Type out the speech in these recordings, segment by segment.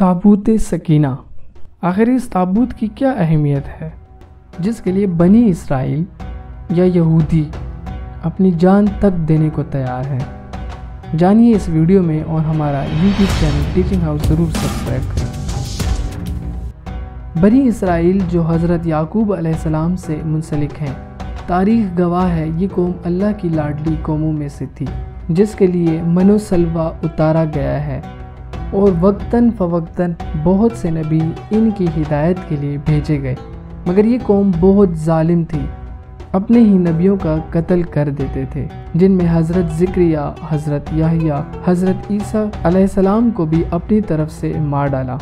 ताबूत सकीना। आखिर इस ताबूत की क्या अहमियत है जिसके लिए बनी इसराइल या यहूदी अपनी जान तक देने को तैयार हैं? जानिए इस वीडियो में और हमारा यूट्यूब चैनल टीचिंग हाउस ज़रूर सब्सक्राइब करें। बनी इसराइल जो हज़रत याकूब अलैहिस्सलाम से मुंसलिक हैं, तारीख़ गवाह है ये कौम अल्लाह की लाडली कौमों में से थी जिसके लिए मनो सलवा उतारा गया है और वक्तन फ़वक्तन बहुत से नबी इनकी हिदायत के लिए भेजे गए, मगर ये कौम बहुत जालिम थी, अपने ही नबियों का कत्ल कर देते थे, जिनमें हज़रत ज़िक्रिया, हज़रत याहिया, हज़रत ईसा अलैहिस्सलाम को भी अपनी तरफ से मार डाला।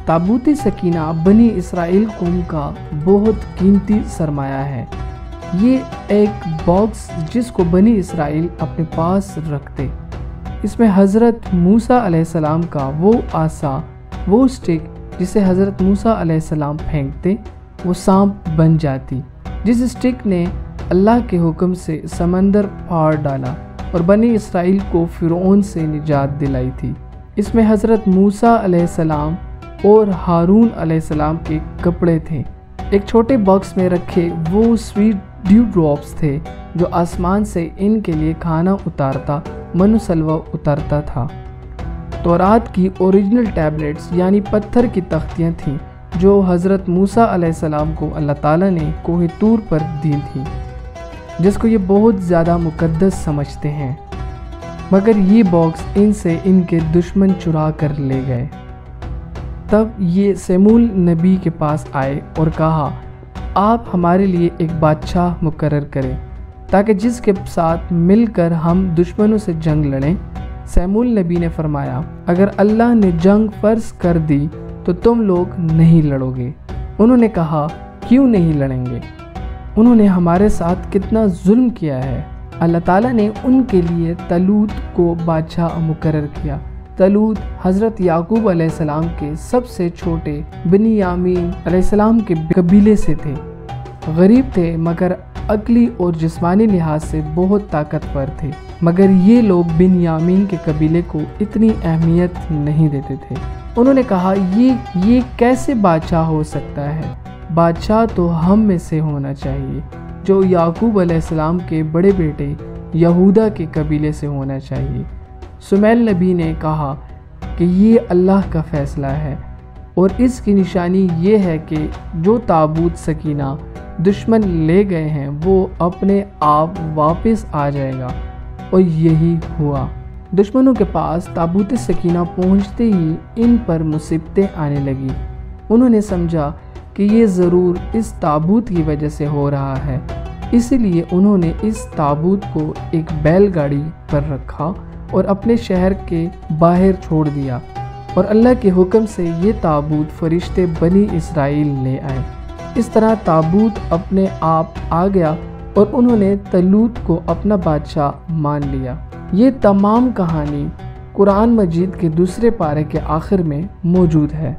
ताबूत सकीना बनी इसराइल कौम का बहुत कीमती सरमाया है। ये एक बॉक्स जिसको बनी इसराइल अपने पास रखते, इसमें हज़रत मूसा अलैहिस्सलाम का वो आसा, वो स्टिक जिसे हज़रत मूसा अलैहिस्सलाम फेंकते, वो सांप बन जाती, जिस स्टिक ने अल्लाह के हुक्म से समंदर फाड़ डाला और बनी इसराइल को फ़िरौन से निजात दिलाई थी। इसमें हज़रत मूसा अलैहिस्सलाम और हारून अलैहिस्सलाम के कपड़े थे। एक छोटे बॉक्स में रखे वो स्वीट ड्यू ड्रॉप्स थे जो आसमान से इनके लिए खाना उतारता, मनो सलवा उतारता था। तौरात की ओरिजिनल टैबलेट्स यानी पत्थर की तख्तियाँ थीं जो हज़रत मूसा अलैहिस्सलाम को अल्लाह ताला ने कोहे तूर पर दी थी, जिसको ये बहुत ज़्यादा मुक़द्दस समझते हैं, मगर ये बॉक्स इनसे इनके दुश्मन चुरा कर ले गए। तब ये सेमूल नबी के पास आए और कहा, आप हमारे लिए एक बादशाह मुकर्रर करें ताकि जिसके साथ मिलकर हम दुश्मनों से जंग लड़ें। सेमूल नबी ने फरमाया, अगर अल्लाह ने जंग फ़र्ज कर दी तो तुम लोग नहीं लड़ोगे। उन्होंने कहा, क्यों नहीं लड़ेंगे? उन्होंने हमारे साथ कितना जुल्म किया है। अल्लाह ताला ने उनके लिए तलूत को बादशाह मुकर्रर किया। तलूत हज़रत याकूब अलैहिस्सलाम के सबसे छोटे बिन्यामीन अलैहिस्सलाम के कबीले से थे। गरीब थे मगर अक्ली और जिस्मानी लिहाज से बहुत ताकतवर थे, मगर ये लोग बिन्यामीन के कबीले को इतनी अहमियत नहीं देते थे। उन्होंने कहा, ये कैसे बादशाह हो सकता है? बादशाह तो हम में से होना चाहिए, जो याकूब अलैहिस्सलाम के बड़े बेटे यहूदा के कबीले से होना चाहिए। सुमैल नबी ने कहा कि ये अल्लाह का फ़ैसला है और इसकी निशानी ये है कि जो ताबूत सकीना दुश्मन ले गए हैं वो अपने आप वापस आ जाएगा, और यही हुआ। दुश्मनों के पास ताबूत सकीना पहुंचते ही इन पर मुसीबतें आने लगी। उन्होंने समझा कि ये ज़रूर इस ताबूत की वजह से हो रहा है, इसलिए उन्होंने इस ताबूत को एक बैलगाड़ी पर रखा और अपने शहर के बाहर छोड़ दिया, और अल्लाह के हुक्म से ये ताबूत फरिश्ते बनी इसराइल ले आए। इस तरह ताबूत अपने आप आ गया और उन्होंने तलूत को अपना बादशाह मान लिया। ये तमाम कहानी कुरान मजीद के दूसरे पारे के आखिर में मौजूद है।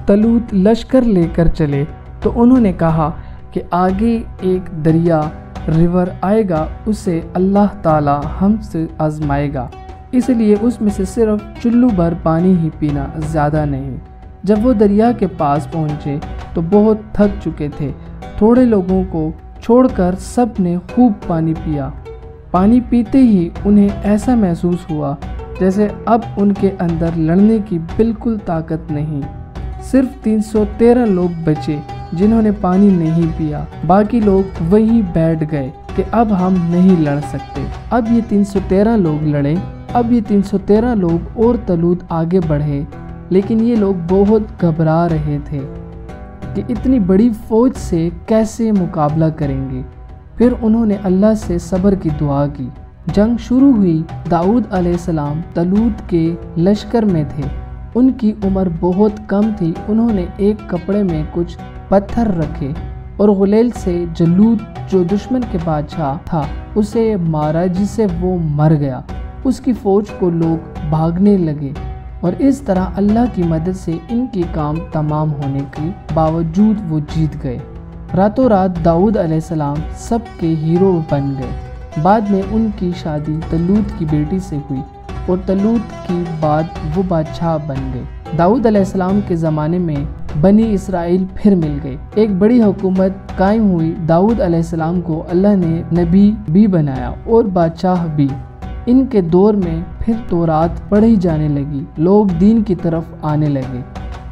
तलूत लश्कर लेकर चले तो उन्होंने कहा कि आगे एक दरिया रिवर आएगा, उसे अल्लाह ताला हमसे आजमाएगा, इसलिए उसमें से सिर्फ चुल्लू भर पानी ही पीना, ज़्यादा नहीं। जब वो दरिया के पास पहुँचे तो बहुत थक चुके थे। थोड़े लोगों को छोड़कर सब ने खूब पानी पिया। पानी पीते ही उन्हें ऐसा महसूस हुआ जैसे अब उनके अंदर लड़ने की बिल्कुल ताकत नहीं। सिर्फ 313 लोग बचे जिन्होंने पानी नहीं पिया। बाकी लोग वहीं बैठ गए कि अब हम नहीं लड़ सकते। अब ये 313 लोग लड़े। अब ये 313 लोग और तलूत आगे बढ़े, लेकिन ये लोग बहुत घबरा रहे थे कि इतनी बड़ी फ़ौज से कैसे मुकाबला करेंगे। फिर उन्होंने अल्लाह से सब्र की दुआ की। जंग शुरू हुई। दाऊद अलैहिस्सलाम तलूत के लश्कर में थे। उनकी उम्र बहुत कम थी। उन्होंने एक कपड़े में कुछ पत्थर रखे और गुलेल से जलूद जो दुश्मन के बादशाह था उसे मारा, जिससे वो मर गया। उसकी फ़ौज को लोग भागने लगे और इस तरह अल्लाह की मदद से इनकी काम तमाम होने के बावजूद वो जीत गए। रातों रात दाऊद अलैहिस्सलाम सब के हीरो बन गए। बाद में उनकी शादी तलूत की बेटी से हुई اور तलूत की बाद वो बादशाह बन गए। दाऊद अलैहिस्सलाम के ज़माने में बनी इसराइल फिर मिल गए, एक बड़ी हुकूमत कायम हुई। दाऊद अलैहिस्सलाम को अल्लाह ने नबी भी बनाया और बादशाह भी। इनके दौर में फिर तौरात पढ़ी जाने लगी, लोग दीन की तरफ आने लगे।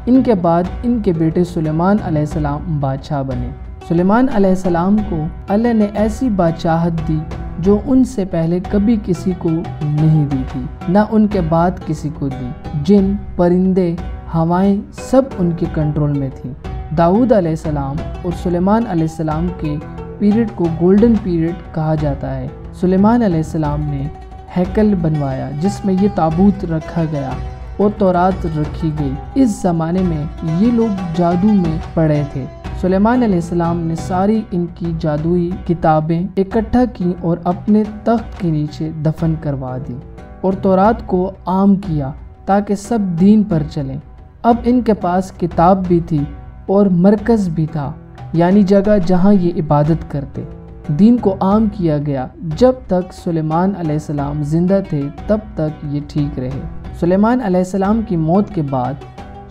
इनके बाद इनके बेटे सुलेमान अलैहिस्सलाम बादशाह बने। सुलेमान अलैहिस्सलाम को अल्लाह ने ऐसी बादशाहत दी जो उनसे पहले कभी किसी को नहीं दी थी, ना उनके बाद किसी को दी। जिन, परिंदे, हवाएं सब उनके कंट्रोल में थी। दाऊद अलैहिस्सलाम और सुलेमान अलैहिस्सलाम के पीरियड को गोल्डन पीरियड कहा जाता है। सुलेमान अलैहिस्सलाम ने हैकल बनवाया जिसमें ये ताबूत रखा गया और तौरात रखी गई। इस ज़माने में ये लोग जादू में पड़े थे। सुलेमान अलैहिस्सलाम ने सारी इनकी जादुई किताबें इकट्ठा की और अपने तख्त के नीचे दफन करवा दी और तौरात को आम किया ताकि सब दीन पर चलें। अब इनके पास किताब भी थी और मरकज़ भी था, यानी जगह जहाँ ये इबादत करते। दीन को आम किया गया। जब तक सुलेमान अलैहिस्सलाम जिंदा थे तब तक ये ठीक रहे। सुलेमान अलैहिस्सलाम की मौत के बाद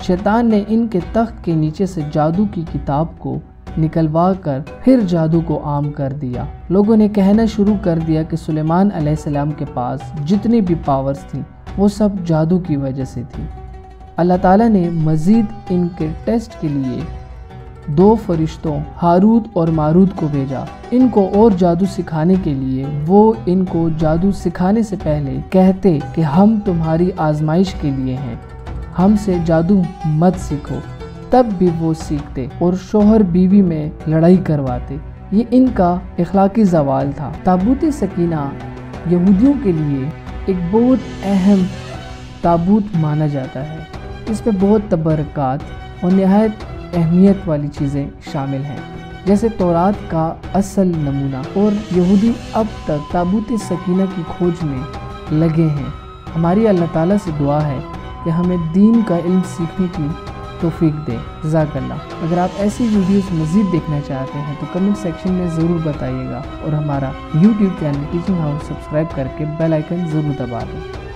शैतान ने इनके तख्त के नीचे से जादू की किताब को निकलवा कर फिर जादू को आम कर दिया। लोगों ने कहना शुरू कर दिया कि सुलेमान अलैहिस्सलाम के पास जितनी भी पावर्स थी वो सब जादू की वजह से थी। अल्लाह ताला ने मज़ीद इनके टेस्ट के लिए 2 फरिश्तों हारूत और मारूत को भेजा, इनको और जादू सिखाने के लिए। वो इनको जादू सिखाने से पहले कहते कि हम तुम्हारी आजमाइश के लिए हैं, हमसे जादू मत सीखो। तब भी वो सीखते और शोहर बीवी में लड़ाई करवाते। ये इनका इखलाकी ज़वाल था। ताबूत सकीना यहूदियों के लिए एक बहुत अहम ताबूत माना जाता है। इसमें बहुत तबरकात और नहायत अहमियत वाली चीज़ें शामिल हैं, जैसे तौरात का असल नमूना। और यहूदी अब तक ताबूत सकीना की खोज में लगे हैं। हमारी अल्लाह ताला से दुआ है कि हमें दीन का इल्म सीखने की तौफीक दे। जज़ाकल्लाह। अगर आप ऐसी वीडियोस मज़ीद देखना चाहते हैं तो कमेंट सेक्शन में ज़रूर बताइएगा और हमारा YouTube channel teaching house subscribe करके बेल आइकन ज़रूर दबा दें।